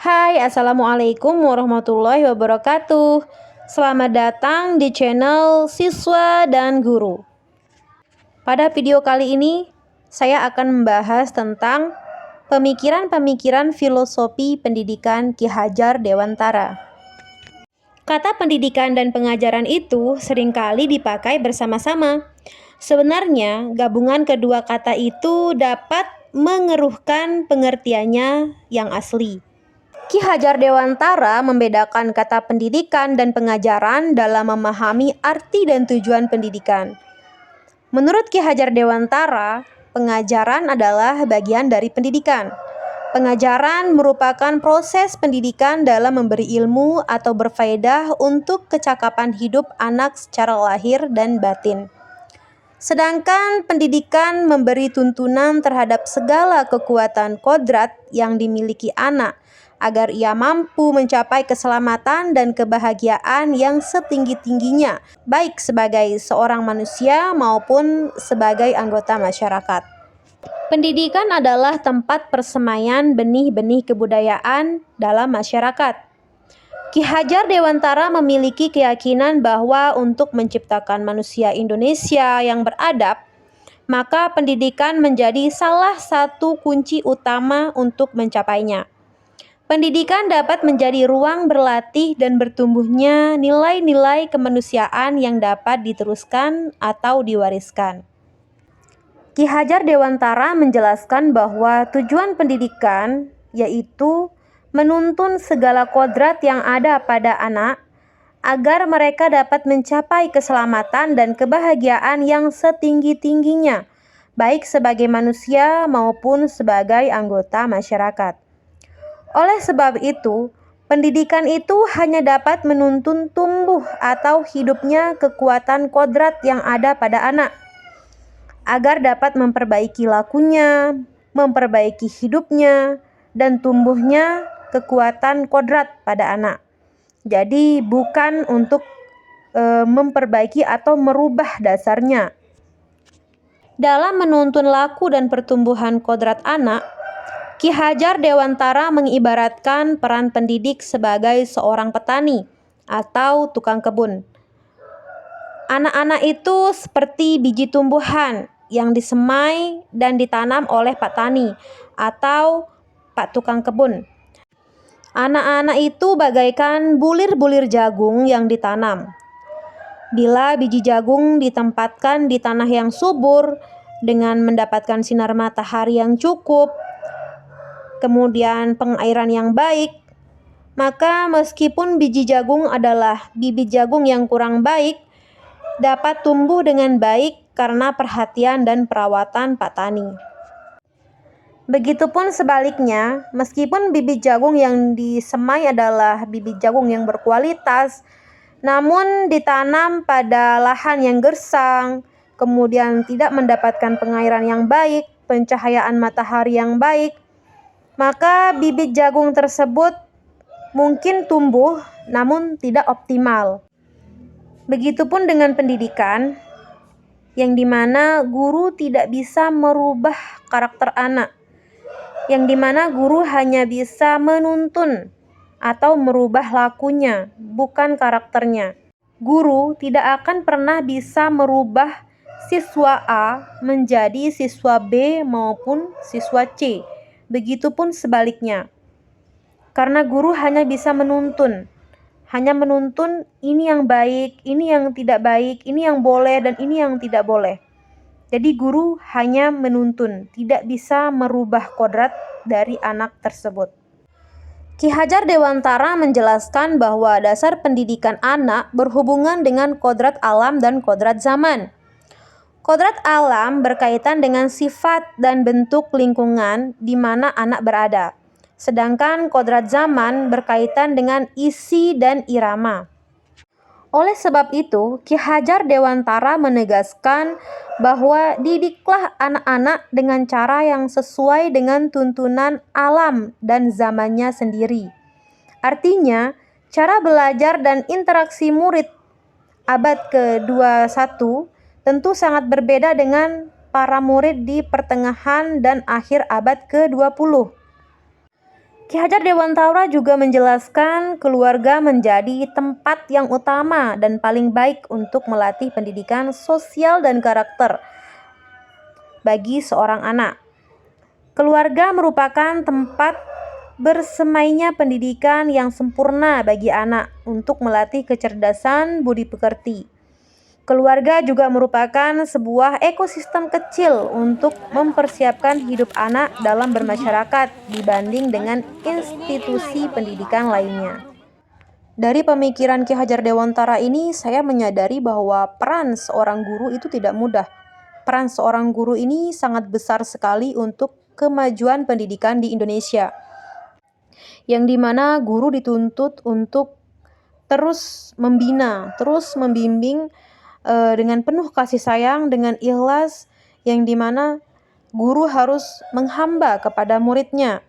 Hai, Assalamualaikum warahmatullahi wabarakatuh. Selamat datang di channel Siswa dan Guru. Pada video kali ini, saya akan membahas tentang pemikiran-pemikiran filosofi pendidikan Ki Hajar Dewantara. Kata pendidikan dan pengajaran itu seringkali dipakai bersama-sama. Sebenarnya, gabungan kedua kata itu dapat mengeruhkan pengertiannya yang asli. Ki Hajar Dewantara membedakan kata pendidikan dan pengajaran dalam memahami arti dan tujuan pendidikan. Menurut Ki Hajar Dewantara, pengajaran adalah bagian dari pendidikan. Pengajaran merupakan proses pendidikan dalam memberi ilmu atau berfaedah untuk kecakapan hidup anak secara lahir dan batin. Sedangkan pendidikan memberi tuntunan terhadap segala kekuatan kodrat yang dimiliki anak agar ia mampu mencapai keselamatan dan kebahagiaan yang setinggi-tingginya, baik sebagai seorang manusia maupun sebagai anggota masyarakat. Pendidikan adalah tempat persemaian benih-benih kebudayaan dalam masyarakat. Ki Hajar Dewantara memiliki keyakinan bahwa untuk menciptakan manusia Indonesia yang beradab, maka pendidikan menjadi salah satu kunci utama untuk mencapainya. Pendidikan dapat menjadi ruang berlatih dan bertumbuhnya nilai-nilai kemanusiaan yang dapat diteruskan atau diwariskan. Ki Hajar Dewantara menjelaskan bahwa tujuan pendidikan yaitu menuntun segala kodrat yang ada pada anak agar mereka dapat mencapai keselamatan dan kebahagiaan yang setinggi-tingginya, baik sebagai manusia maupun sebagai anggota masyarakat. Oleh sebab itu, pendidikan itu hanya dapat menuntun tumbuh atau hidupnya kekuatan kodrat yang ada pada anak, agar dapat memperbaiki lakunya, memperbaiki hidupnya, dan tumbuhnya kekuatan kodrat pada anak. Jadi bukan untuk memperbaiki atau merubah dasarnya. Dalam menuntun laku dan pertumbuhan kodrat anak, Ki Hajar Dewantara mengibaratkan peran pendidik sebagai seorang petani atau tukang kebun. Anak-anak itu seperti biji tumbuhan yang disemai dan ditanam oleh Pak Tani atau Pak Tukang Kebun. Anak-anak itu bagaikan bulir-bulir jagung yang ditanam. Bila biji jagung ditempatkan di tanah yang subur dengan mendapatkan sinar matahari yang cukup, kemudian pengairan yang baik, maka meskipun biji jagung adalah bibit jagung yang kurang baik, dapat tumbuh dengan baik karena perhatian dan perawatan Pak Tani. Begitupun sebaliknya, meskipun bibit jagung yang disemai adalah bibit jagung yang berkualitas, namun ditanam pada lahan yang gersang, kemudian tidak mendapatkan pengairan yang baik, pencahayaan matahari yang baik, maka bibit jagung tersebut mungkin tumbuh namun tidak optimal. Begitupun dengan pendidikan, yang dimana guru tidak bisa merubah karakter anak, yang dimana guru hanya bisa menuntun atau merubah lakunya, bukan karakternya. Guru tidak akan pernah bisa merubah siswa A menjadi siswa B maupun siswa C. Begitupun sebaliknya. Karena guru hanya bisa menuntun. Hanya menuntun ini yang baik, ini yang tidak baik, ini yang boleh dan ini yang tidak boleh. Jadi guru hanya menuntun, tidak bisa merubah kodrat dari anak tersebut. Ki Hajar Dewantara menjelaskan bahwa dasar pendidikan anak berhubungan dengan kodrat alam dan kodrat zaman. Kodrat alam berkaitan dengan sifat dan bentuk lingkungan di mana anak berada. Sedangkan kodrat zaman berkaitan dengan isi dan irama. Oleh sebab itu, Ki Hajar Dewantara menegaskan bahwa didiklah anak-anak dengan cara yang sesuai dengan tuntunan alam dan zamannya sendiri. Artinya, cara belajar dan interaksi murid abad ke-21 tentu sangat berbeda dengan para murid di pertengahan dan akhir abad ke-20. Ki Hajar Dewantara juga menjelaskan keluarga menjadi tempat yang utama dan paling baik untuk melatih pendidikan sosial dan karakter bagi seorang anak. Keluarga merupakan tempat bersemainya pendidikan yang sempurna bagi anak untuk melatih kecerdasan budi pekerti. Keluarga juga merupakan sebuah ekosistem kecil untuk mempersiapkan hidup anak dalam bermasyarakat dibanding dengan institusi pendidikan lainnya. Dari pemikiran Ki Hajar Dewantara ini, saya menyadari bahwa peran seorang guru itu tidak mudah. Peran seorang guru ini sangat besar sekali untuk kemajuan pendidikan di Indonesia, yang dimana guru dituntut untuk terus membina, terus membimbing dengan penuh kasih sayang, dengan ikhlas, yang dimana guru harus menghamba kepada muridnya.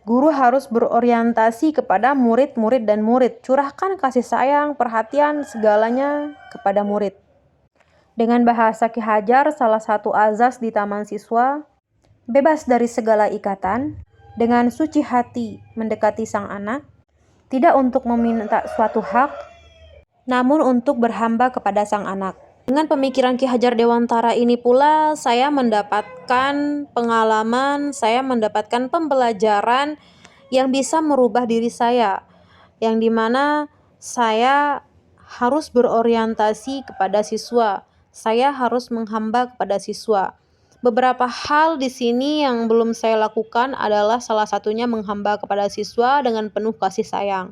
Guru harus berorientasi kepada murid-murid dan murid. Curahkan kasih sayang, perhatian, segalanya kepada murid. Dengan bahasa Ki Hajar, salah satu azas di Taman Siswa, bebas dari segala ikatan, dengan suci hati mendekati sang anak, tidak untuk meminta suatu hak, namun untuk berhamba kepada sang anak. Dengan pemikiran Ki Hajar Dewantara ini pula, saya mendapatkan pengalaman, saya mendapatkan pembelajaran yang bisa merubah diri saya, yang dimana saya harus berorientasi kepada siswa, saya harus menghamba kepada siswa. Beberapa hal di sini yang belum saya lakukan adalah salah satunya menghamba kepada siswa dengan penuh kasih sayang.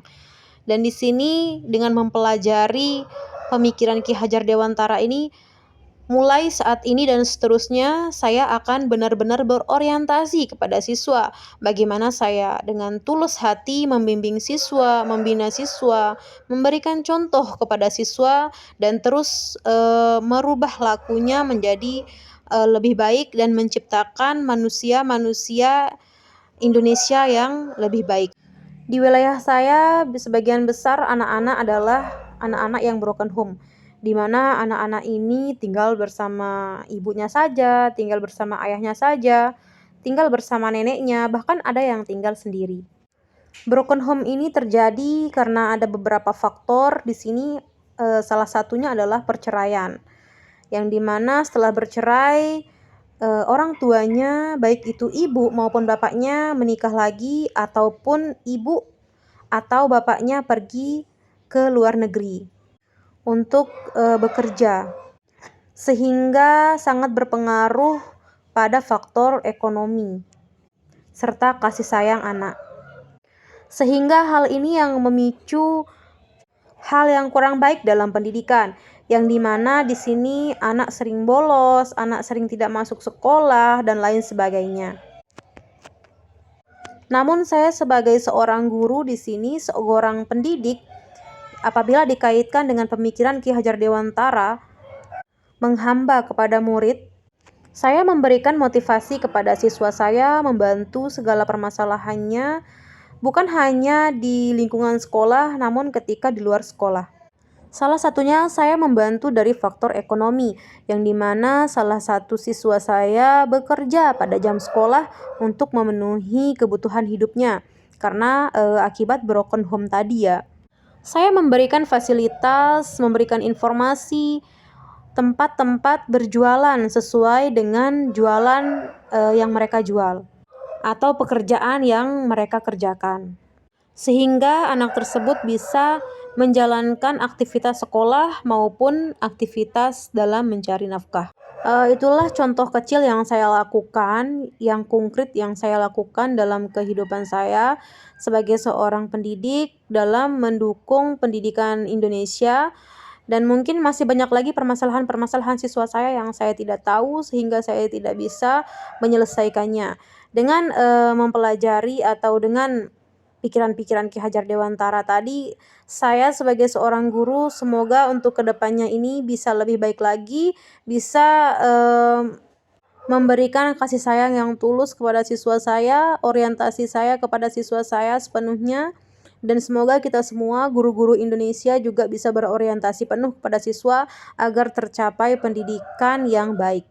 Dan di sini dengan mempelajari pemikiran Ki Hajar Dewantara ini, mulai saat ini dan seterusnya saya akan benar-benar berorientasi kepada siswa. Bagaimana saya dengan tulus hati membimbing siswa, membina siswa, memberikan contoh kepada siswa, dan terus merubah lakunya menjadi lebih baik dan menciptakan manusia-manusia Indonesia yang lebih baik. Di wilayah saya, sebagian besar anak-anak adalah anak-anak yang broken home, di mana anak-anak ini tinggal bersama ibunya saja, tinggal bersama ayahnya saja, tinggal bersama neneknya, bahkan ada yang tinggal sendiri. Broken home ini terjadi karena ada beberapa faktor di sini, salah satunya adalah perceraian, yang dimana setelah bercerai, orang tuanya, baik itu ibu maupun bapaknya, menikah lagi, ataupun ibu atau bapaknya pergi ke luar negeri untuk bekerja, sehingga sangat berpengaruh pada faktor ekonomi serta kasih sayang anak. Sehingga hal ini yang memicu hal yang kurang baik dalam pendidikan, yang dimana di sini anak sering bolos, anak sering tidak masuk sekolah, dan lain sebagainya. Namun saya sebagai seorang guru di sini, seorang pendidik, apabila dikaitkan dengan pemikiran Ki Hajar Dewantara, menghamba kepada murid, saya memberikan motivasi kepada siswa saya membantu segala permasalahannya, bukan hanya di lingkungan sekolah, namun ketika di luar sekolah. Salah satunya saya membantu dari faktor ekonomi, yang dimana salah satu siswa saya bekerja pada jam sekolah untuk memenuhi kebutuhan hidupnya, karena akibat broken home tadi ya. Saya memberikan fasilitas, memberikan informasi, tempat-tempat berjualan sesuai dengan jualan yang mereka jual, atau pekerjaan yang mereka kerjakan, sehingga anak tersebut bisa menjalankan aktivitas sekolah maupun aktivitas dalam mencari nafkah. Itulah contoh kecil yang saya lakukan, yang konkret yang saya lakukan dalam kehidupan saya sebagai seorang pendidik dalam mendukung pendidikan Indonesia. Dan mungkin masih banyak lagi permasalahan-permasalahan siswa saya yang saya tidak tahu sehingga saya tidak bisa menyelesaikannya. Dengan mempelajari atau dengan pikiran-pikiran Ki Hajar Dewantara tadi, saya sebagai seorang guru semoga untuk kedepannya ini bisa lebih baik lagi, bisa memberikan kasih sayang yang tulus kepada siswa saya, orientasi saya kepada siswa saya sepenuhnya, dan semoga kita semua guru-guru Indonesia juga bisa berorientasi penuh kepada siswa agar tercapai pendidikan yang baik.